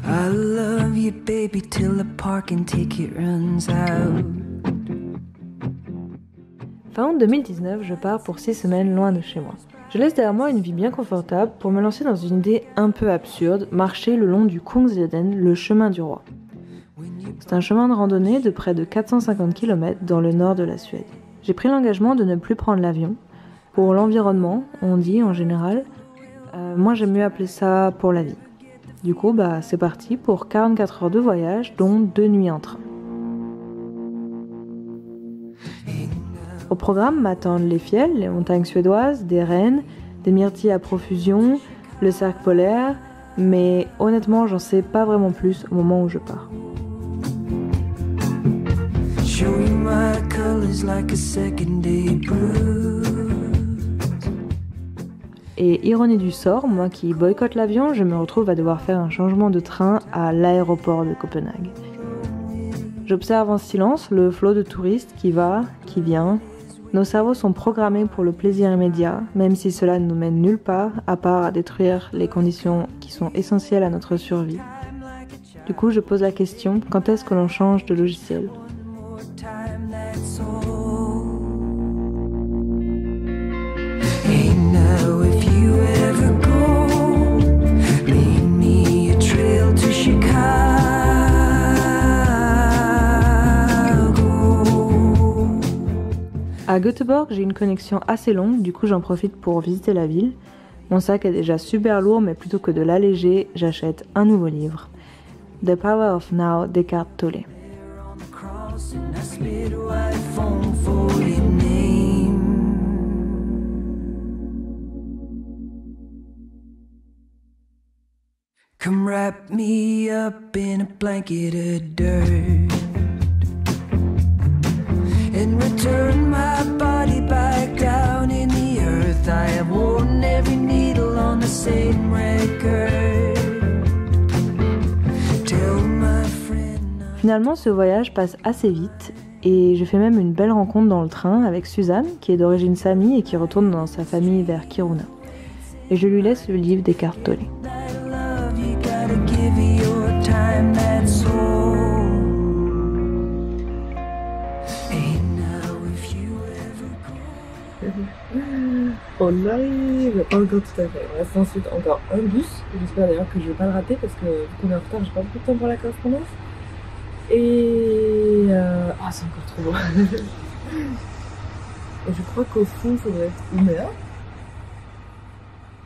I love you, baby, till the parking ticket runs out. Fin août 2019, je pars pour 6 semaines loin de chez moi. Je laisse derrière moi une vie bien confortable pour me lancer dans une idée un peu absurde, marcher le long du Kungsleden, le chemin du roi. C'est un chemin de randonnée de près de 450 km dans le nord de la Suède. J'ai pris l'engagement de ne plus prendre l'avion. Pour l'environnement, on dit en général, moi j'aime mieux appeler ça pour la vie. Du coup, c'est parti pour 44 heures de voyage, dont 2 nuits en train. Au programme m'attendent les fjälls, les montagnes suédoises, des rennes, des myrtilles à profusion, le cercle polaire, mais honnêtement, j'en sais pas vraiment plus au moment où je pars. Et ironie du sort, moi qui boycotte l'avion, je me retrouve à devoir faire un changement de train à l'aéroport de Copenhague. J'observe en silence le flot de touristes qui va, qui vient. Nos cerveaux sont programmés pour le plaisir immédiat, même si cela ne nous mène nulle part, à part à détruire les conditions qui sont essentielles à notre survie. Du coup, je pose la question, quand est-ce que l'on change de logiciel ? À Göteborg, j'ai une connexion assez longue, du coup j'en profite pour visiter la ville. Mon sac est déjà super lourd, mais plutôt que de l'alléger, j'achète un nouveau livre. The Power of Now d'Eckhart Tolle. Come wrap me up in a blanket of dirt and return my body back down in the earth. I have worn every needle on the same record. Tell my friend. Finalement, ce voyage passe assez vite et je fais même une belle rencontre dans le train avec Suzanne, qui est d'origine sami et qui retourne dans sa famille vers Kiruna. Et je lui laisse le livre d'Eckhart Tolle. On arrive, pas encore tout à fait. Il reste ensuite encore un bus. J'espère d'ailleurs que je vais pas le rater parce que vu qu'on est en retard, j'ai pas beaucoup de temps pour la correspondance. Et c'est encore trop loin. Et je crois qu'au fond, il faudrait être 1 heure.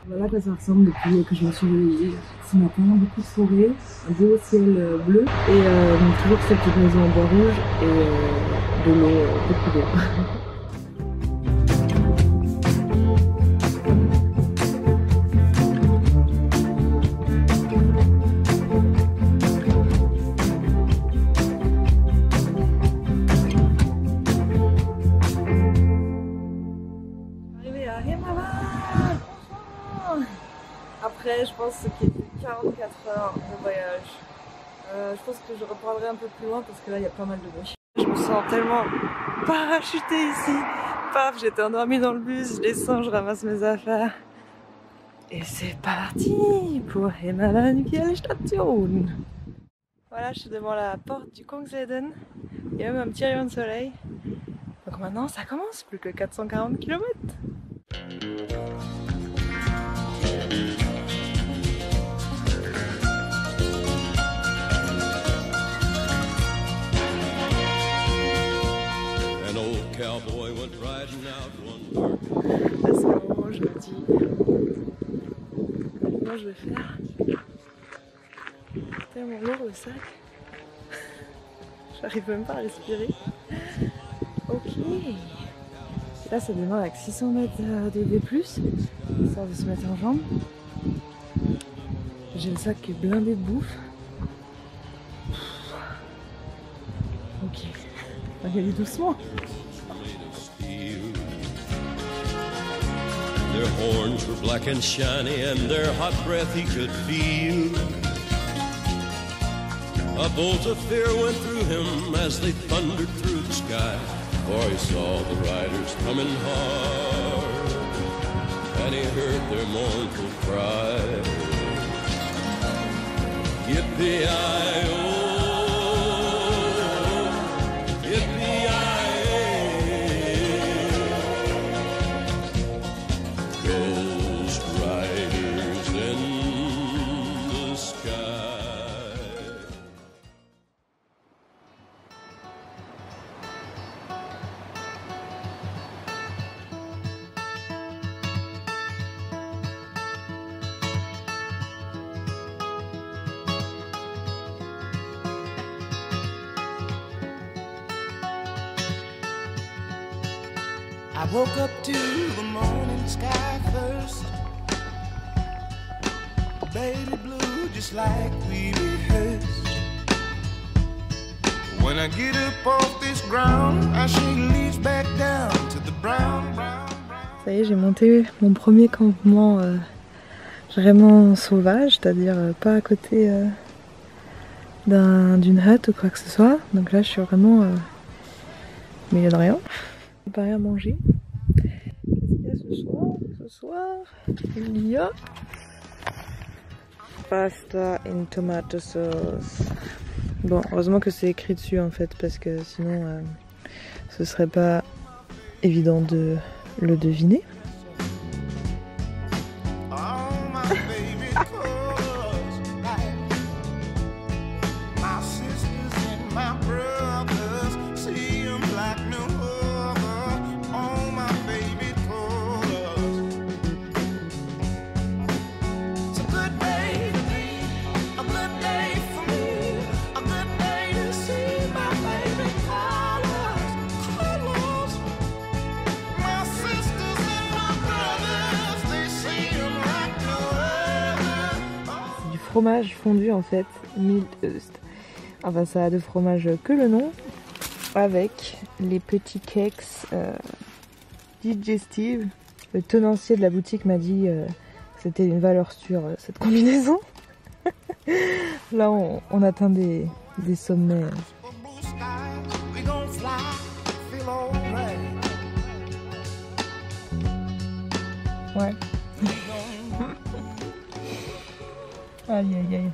Voilà à quoi ça ressemble depuis que je me suis réveillée ce matin. Beaucoup de forêt, un beau ciel bleu et toujours cette petite maison en bois rouge et de l'eau, beaucoup d'eau. Après, je pense qu'il y a 44 heures de voyage. Je pense que je reprendrai un peu plus loin parce que là, il y a pas mal de bruit. Je me sens tellement parachutée ici. Paf, j'étais endormie dans le bus, je descends, je ramasse mes affaires. Et c'est parti pour Hemavanfjällstation. Voilà, je suis devant la porte du Kungsleden. Il y a même un petit rayon de soleil. Donc maintenant, ça commence, plus que 440 km. Tellement lourd le sac. J'arrive même pas à respirer. Ok. Là ça démarre avec 600 mètres de D+, histoire de se mettre en jambe. J'ai le sac qui est blindé de bouffe. Ok, on va y aller doucement. Their horns were black and shiny and their hot breath he could feel. A bolt of fear went through him as they thundered through the sky. For he saw the riders coming hard, and he heard their mournful cry. Yippee-i-oh, yippee-i-ay, ghost riders in the sky. I woke up to the morning sky first. Baby blue just like we rehearsed. When I get up off this ground, I shake leaves back down to the brown. Ça y est, j'ai monté mon premier campement vraiment sauvage, c'est-à-dire pas à côté d'une hutte ou quoi que ce soit. Donc là je suis vraiment au milieu de rien. Préparer à manger. Qu'est-ce qu'il y a ce soir? Ce soir, il y a pasta in tomato sauce. Bon, heureusement que c'est écrit dessus en fait, parce que sinon ce serait pas évident de le deviner. Fromage fondu en fait, Miltöst. Enfin ça a de fromage que le nom, avec les petits cakes digestives. Le tenancier de la boutique m'a dit que c'était une valeur sûre cette combinaison. Là on atteint des sommets. Ouais. Aïe aïe aïe.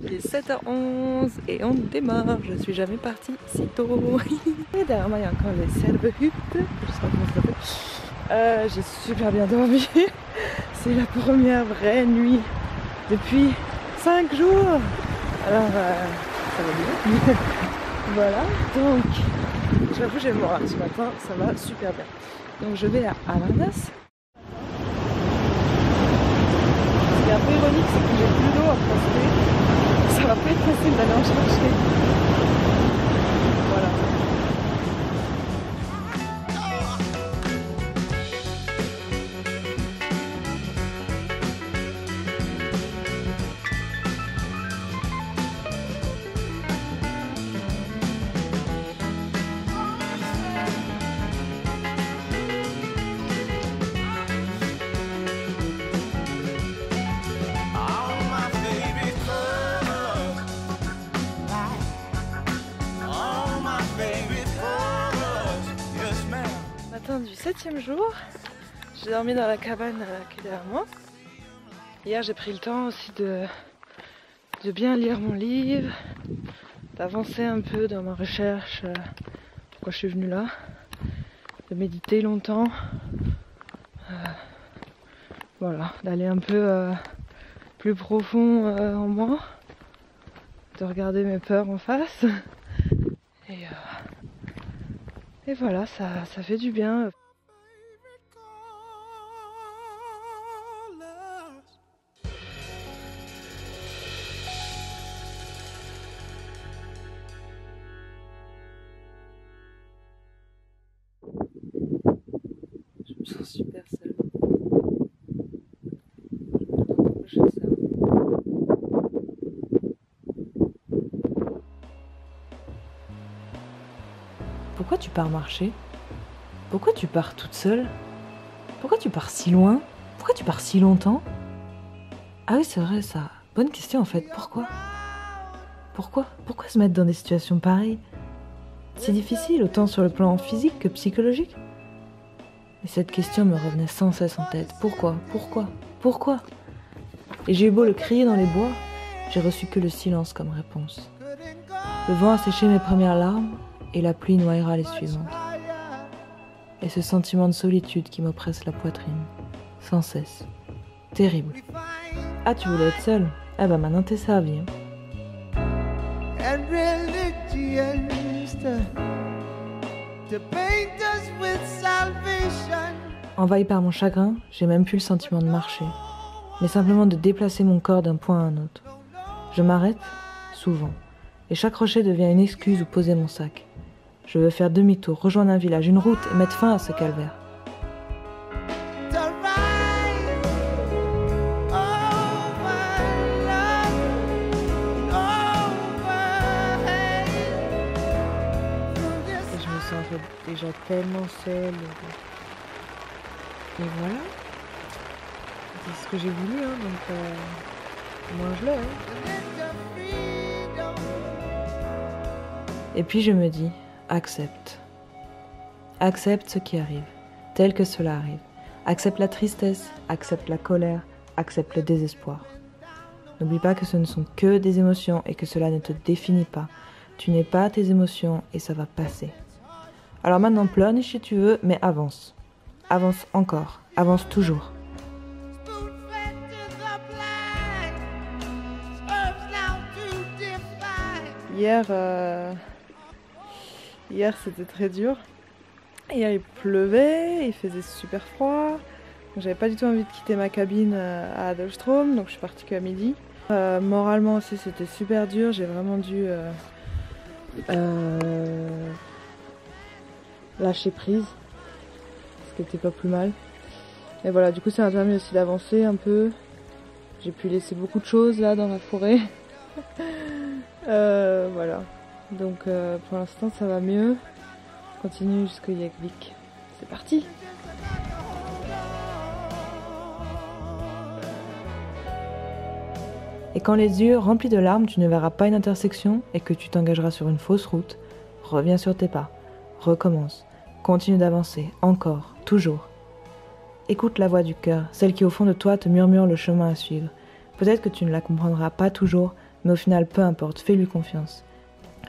Il est 7h11 et on démarre. Je suis jamais partie si tôt. Et derrière moi il y a encore les Servehutte. Je sais pas comment ça s'appelle. J'ai super bien dormi. C'est la première vraie nuit depuis 5 jours. Alors ça va bien. Voilà. Donc j'avoue j'ai le moral ce matin. Ça va super bien. Donc je vais à Alarnas. Ce qui est un peu ironique, c'est que j'ai plus d'eau à transporter. Ça va pas être facile d'aller en chercher. Voilà. Du 7e jour, j'ai dormi dans la cabane qui est derrière moi. Hier j'ai pris le temps aussi de bien lire mon livre, d'avancer un peu dans ma recherche, pourquoi je suis venue là, de méditer longtemps, voilà, d'aller un peu plus profond en moi, de regarder mes peurs en face. Et voilà, ça fait du bien. super seule. Je vais ça. Pourquoi tu pars marcher? Pourquoi tu pars toute seule? Pourquoi tu pars si loin? Pourquoi tu pars si longtemps? Ah oui, c'est vrai ça. Bonne question en fait. Pourquoi? Pourquoi se mettre dans des situations pareilles? C'est difficile, autant sur le plan physique que psychologique. Et cette question me revenait sans cesse en tête. Pourquoi? Et j'ai eu beau le crier dans les bois, j'ai reçu que le silence comme réponse. Le vent a séché mes premières larmes, et la pluie noyera les suivantes. Et ce sentiment de solitude qui m'oppresse la poitrine, sans cesse. Terrible. Ah, tu voulais être seule? Ah bah maintenant t'es servie. Envahi par mon chagrin, j'ai même plus le sentiment de marcher, mais simplement de déplacer mon corps d'un point à un autre. Je m'arrête, souvent, et chaque rocher devient une excuse où poser mon sac. Je veux faire demi-tour, rejoindre un village, une route et mettre fin à ce calvaire. Et je me sens en fait déjà tellement seule. Et voilà. C'est ce que j'ai voulu, hein, donc mange-le. Hein. Et puis je me dis, accepte. Accepte ce qui arrive, tel que cela arrive. Accepte la tristesse, accepte la colère, accepte le désespoir. N'oublie pas que ce ne sont que des émotions et que cela ne te définit pas. Tu n'es pas tes émotions et ça va passer. Alors maintenant pleurniche si tu veux, mais avance. Avance encore, avance toujours. Hier c'était très dur. Hier il pleuvait, il faisait super froid. J'avais pas du tout envie de quitter ma cabine à Adolstrom, donc je suis partie qu'à midi. Moralement aussi c'était super dur, j'ai vraiment dû lâcher prise, ce qui était pas plus mal. Et voilà, du coup ça m'a permis aussi d'avancer un peu. J'ai pu laisser beaucoup de choses là dans la forêt. Voilà, donc pour l'instant ça va mieux. Je continue jusqu'au Jektvik. C'est parti! Et quand les yeux remplis de larmes, tu ne verras pas une intersection et que tu t'engageras sur une fausse route, reviens sur tes pas, recommence, continue d'avancer, encore, toujours. Écoute la voix du cœur, celle qui au fond de toi te murmure le chemin à suivre. Peut-être que tu ne la comprendras pas toujours, mais au final, peu importe, fais-lui confiance.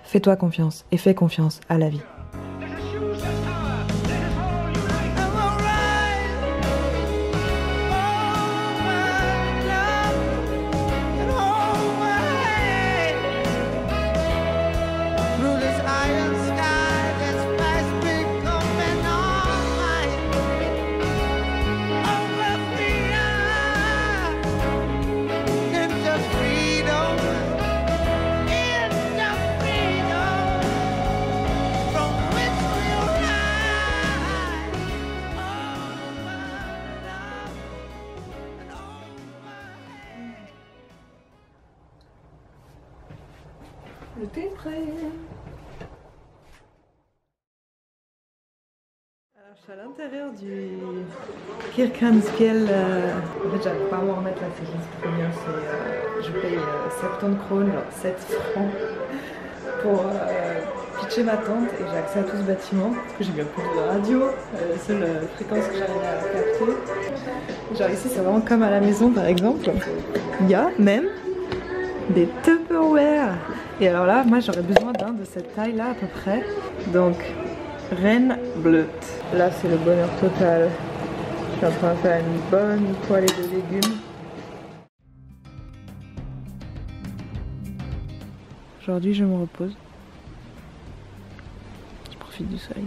Fais-toi confiance et fais confiance à la vie. Le thé est prêt. Alors je suis à l'intérieur du Kirkhansfjell. En fait j'arrive pas à m'en remettre là, c'est juste trop bien. Je paye 70 krones, genre 7 francs pour pitcher ma tente et j'ai accès à tout ce bâtiment parce que j'ai bien plus de radio, la seule fréquence que j'arrive à capter. Genre ici c'est vraiment comme à la maison par exemple. Il y a même des Tupperware. Et alors là, moi j'aurais besoin d'un de cette taille là à peu près. Donc, Reine Bleut. Là c'est le bonheur total. Je suis en train de faire une bonne poêlée de légumes. Aujourd'hui je me repose. Je profite du soleil.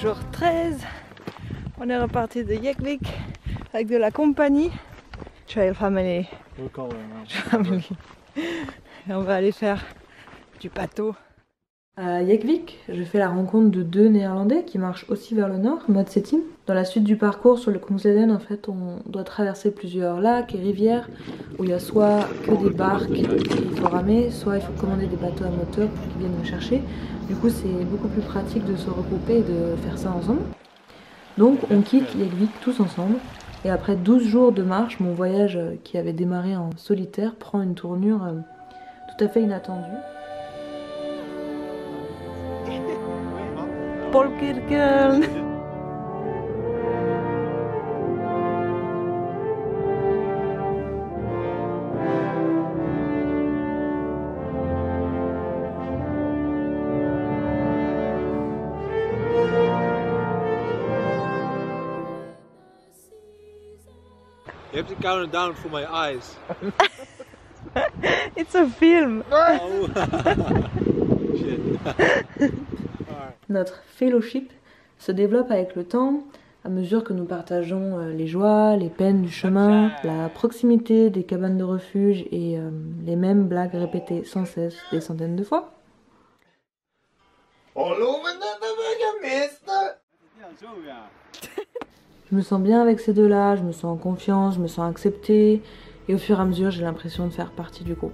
Jour 13, on est reparti de Jekvik avec de la compagnie Trail Family. Et on va aller faire du bateau. À Jekvik, je fais la rencontre de 2 Néerlandais qui marchent aussi vers le nord, mode Settim. Dans la suite du parcours sur le Kungsleden, en fait, on doit traverser plusieurs lacs et rivières où il y a soit que des barques qu'il faut ramer, soit il faut commander des bateaux à moteur pour qu'ils viennent nous chercher. Du coup, c'est beaucoup plus pratique de se regrouper et de faire ça ensemble. Donc, on quitte Jekvik tous ensemble. Et après 12 jours de marche, mon voyage qui avait démarré en solitaire prend une tournure tout à fait inattendue. Polkirken. You have to count it down for my eyes. It's a film. Oh. Shit. Notre fellowship se développe avec le temps, à mesure que nous partageons les joies, les peines du chemin, la proximité des cabanes de refuge et les mêmes blagues répétées sans cesse des centaines de fois. Je me sens bien avec ces deux-là, je me sens en confiance, je me sens acceptée, et au fur et à mesure j'ai l'impression de faire partie du groupe.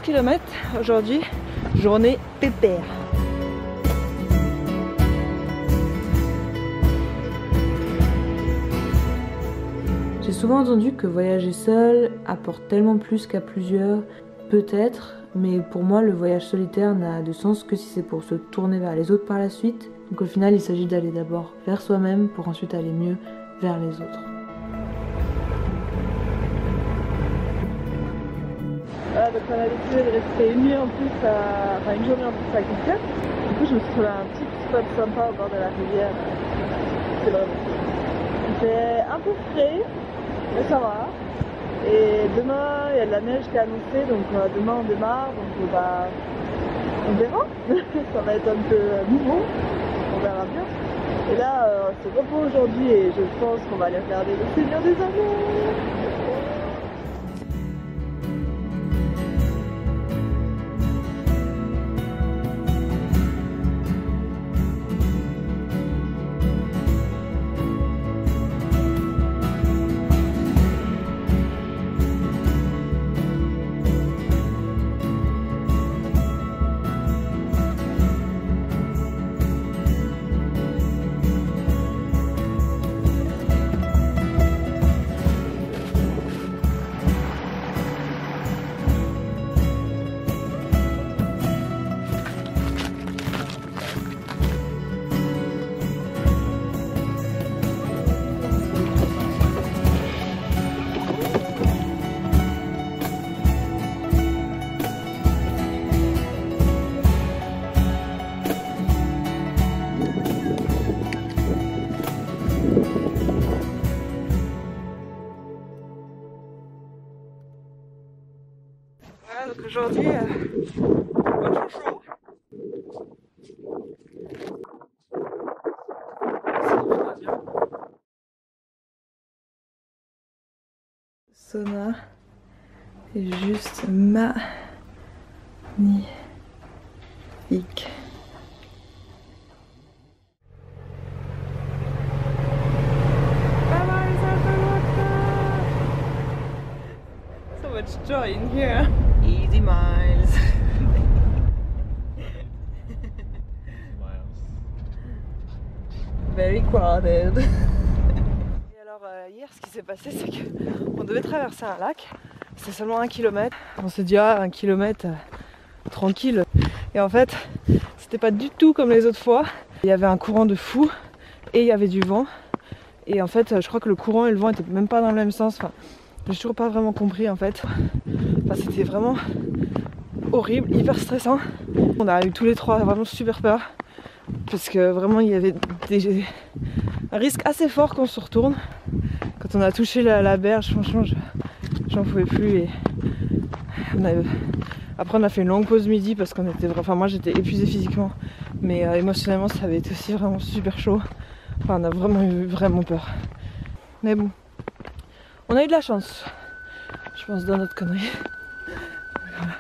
Kilomètres aujourd'hui, journée pépère. J'ai souvent entendu que voyager seul apporte tellement plus qu'à plusieurs, peut-être, mais pour moi le voyage solitaire n'a de sens que si c'est pour se tourner vers les autres par la suite. Donc au final il s'agit d'aller d'abord vers soi-même pour ensuite aller mieux vers les autres. Voilà, donc on a décidé de rester une nuit en plus, une journée en plus à quelqu'un. Du coup, je me suis trouvé un petit spot sympa au bord de la rivière. C'est vraiment cool. Il fait un peu frais, mais ça va. Et demain, il y a de la neige qui est annoncée, donc demain on démarre, donc on verra. Ça va être un peu nouveau, on verra bien. Et là, c'est repos aujourd'hui et je pense qu'on va aller regarder le Seigneur des Anneaux. Donc aujourd'hui, pas trop chaud. Sauna est juste magnifique. So much joy in here. Easy miles. Very crowded. Et alors hier ce qui s'est passé c'est qu'on devait traverser un lac. C'est seulement 1 kilomètre. On s'est dit 1 kilomètre tranquille. Et en fait c'était pas du tout comme les autres fois. Il y avait un courant de fou et il y avait du vent. Et en fait je crois que le courant et le vent étaient même pas dans le même sens. Enfin, j'ai toujours pas vraiment compris en fait. Enfin, c'était vraiment horrible, hyper stressant. On a eu tous les trois vraiment super peur parce que vraiment il y avait un risque assez fort qu'on se retourne. Quand on a touché la berge, franchement j'en pouvais plus. Et après on a fait une longue pause midi parce qu'on était, enfin moi j'étais épuisée physiquement, mais émotionnellement ça avait été aussi vraiment super chaud. Enfin on a vraiment eu peur. Mais bon, on a eu de la chance, je pense, dans notre connerie. Voilà.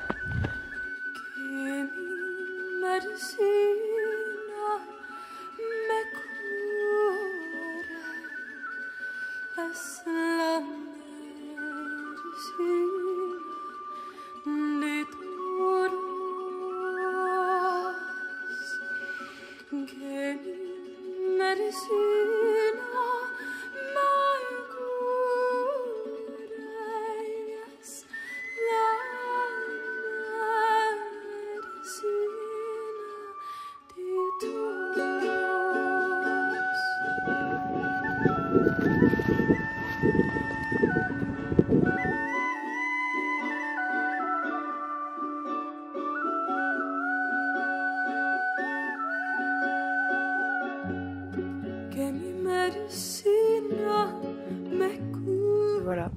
Voilà.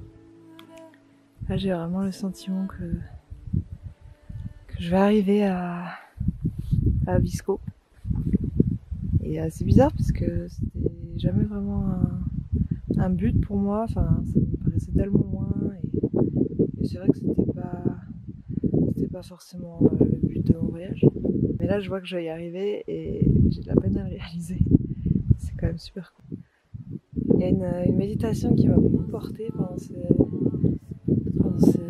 Là j'ai vraiment le sentiment que je vais arriver à Abisko. Et c'est bizarre parce que c'était jamais vraiment un but pour moi, enfin ça me paraissait tellement loin et c'est vrai que c'était pas forcément le but de mon voyage. Mais là je vois que je vais y arriver et j'ai de la peine à le réaliser. C'est quand même super cool. Il y a une méditation qui m'a beaucoup portée pendant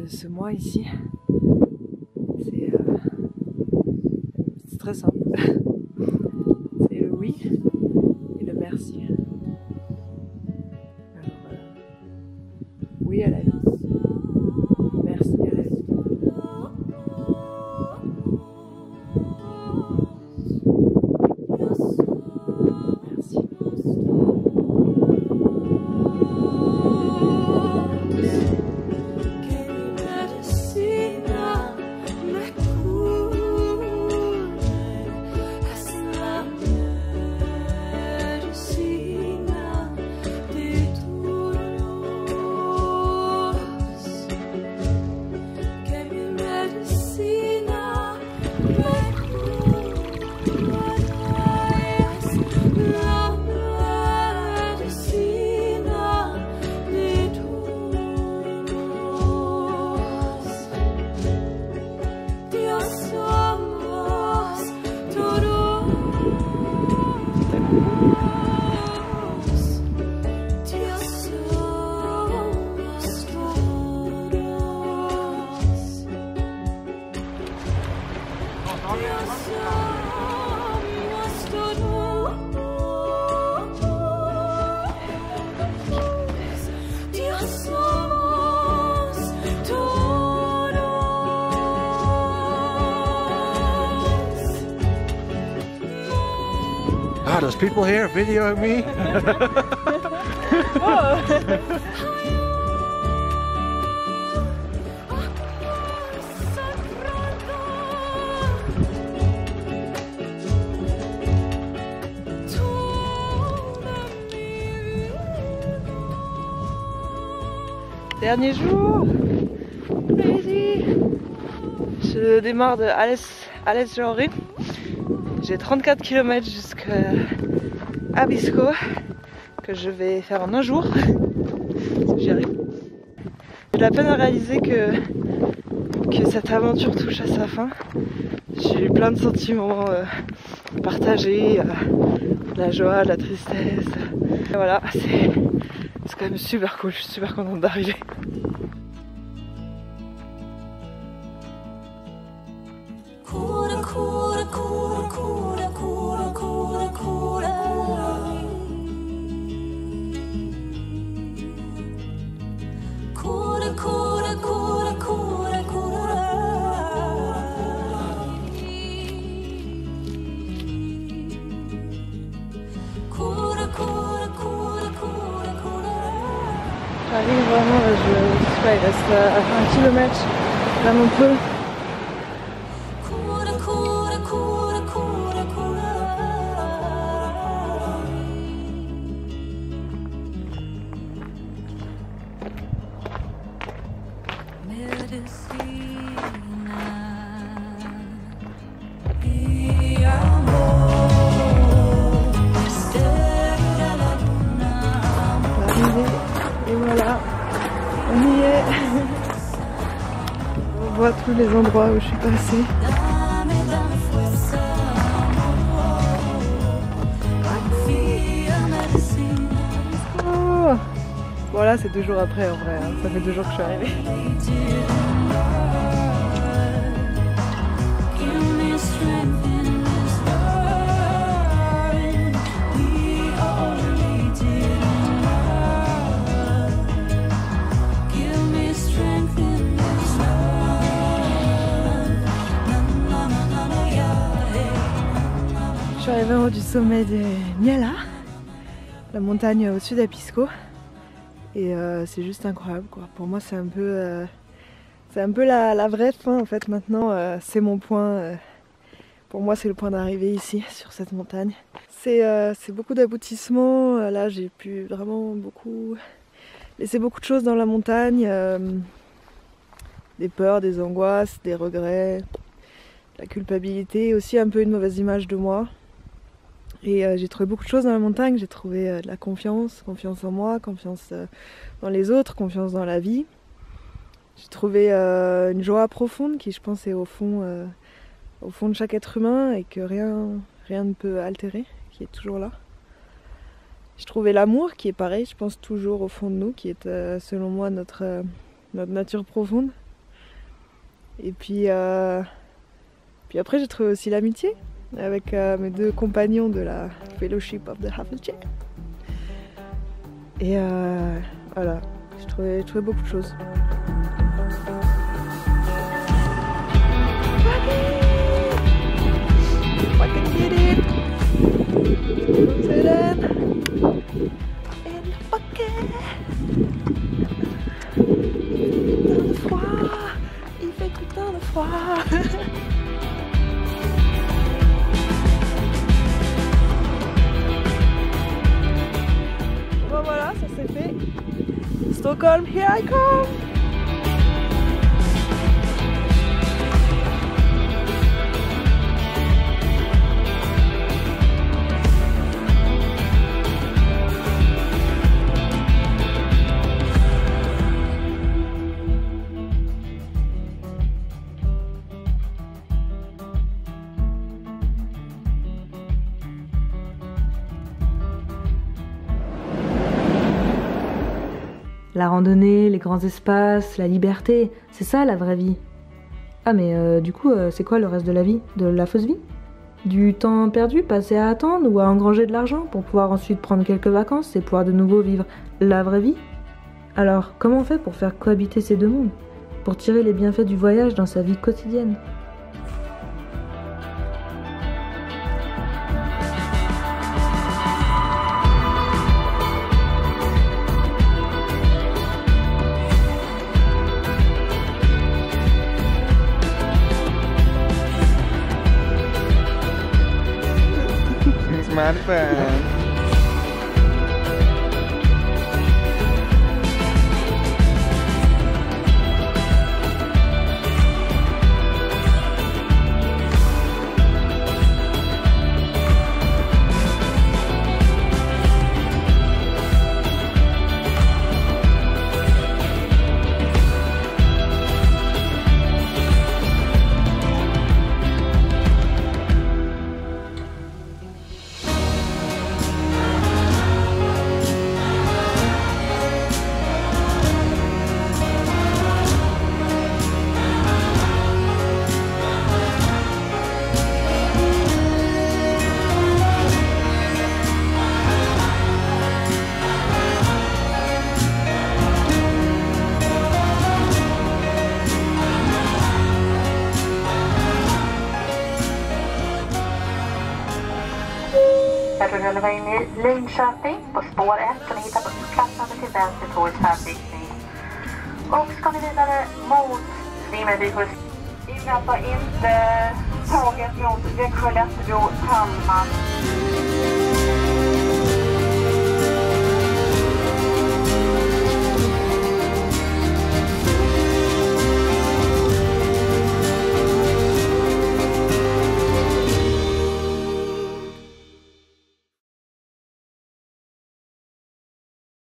ce mois ici. C'est très simple. C'est le oui et le merci. Alors, oui à la vie. Merci à la vie. Merci. Ah, there's people here videoing me. Dernier jour, crazy. Je démarre de Alès Jory. J'ai 34 km jusqu'à Abisko que je vais faire en un jour. J'y arrive. J'ai de la peine à réaliser que cette aventure touche à sa fin. J'ai eu plein de sentiments partagés, de la joie, de la tristesse. Et voilà, c'est quand même super cool, je suis super contente d'arriver. J'arrive vraiment, je sais pas, il reste à 20 km, vraiment peu. vois tous les endroits où je suis passée. Oh bon là c'est 2 jours après en vrai, hein. Ça fait 2 jours que je suis arrivée. Je suis arrivée en haut du sommet de Miala, la montagne au sud d'Apisco, et c'est juste incroyable quoi. Pour moi c'est un peu la vraie fin en fait maintenant, c'est mon point, pour moi c'est le point d'arrivée ici sur cette montagne. C'est beaucoup d'aboutissements, là j'ai pu vraiment laisser beaucoup de choses dans la montagne, des peurs, des angoisses, des regrets, la culpabilité, aussi un peu une mauvaise image de moi. Et j'ai trouvé beaucoup de choses dans la montagne, j'ai trouvé de la confiance en moi, confiance dans les autres, confiance dans la vie. J'ai trouvé une joie profonde qui je pense est au fond de chaque être humain et que rien ne peut altérer, qui est toujours là. J'ai trouvé l'amour qui est pareil, je pense toujours au fond de nous, qui est selon moi notre nature profonde. Et puis après j'ai trouvé aussi l'amitié avec mes 2 compagnons de la Fellowship of the Hufflepuff. Et voilà, j'ai trouvé beaucoup de choses. Fucking did it! Helen! In the bucket! Il fait putain de froid! Bon voilà, ça c'est fait. Stockholm, here I come! La randonnée, les grands espaces, la liberté, c'est ça la vraie vie. Ah mais du coup, c'est quoi le reste de la vie? De la fausse vie? Du temps perdu passé à attendre ou à engranger de l'argent pour pouvoir ensuite prendre quelques vacances et pouvoir de nouveau vivre la vraie vie? Alors, comment on fait pour faire cohabiter ces 2 mondes? Pour tirer les bienfaits du voyage dans sa vie quotidienne? Smartphone. Jag rullar in i Linköping på spår 1. Kan ni hitta på platsen till vänster tågs färdriktning. Och ska ni vidare mot Vimmerby. Invänta inte tåget mot Växjö, Lättebro, Kalmar.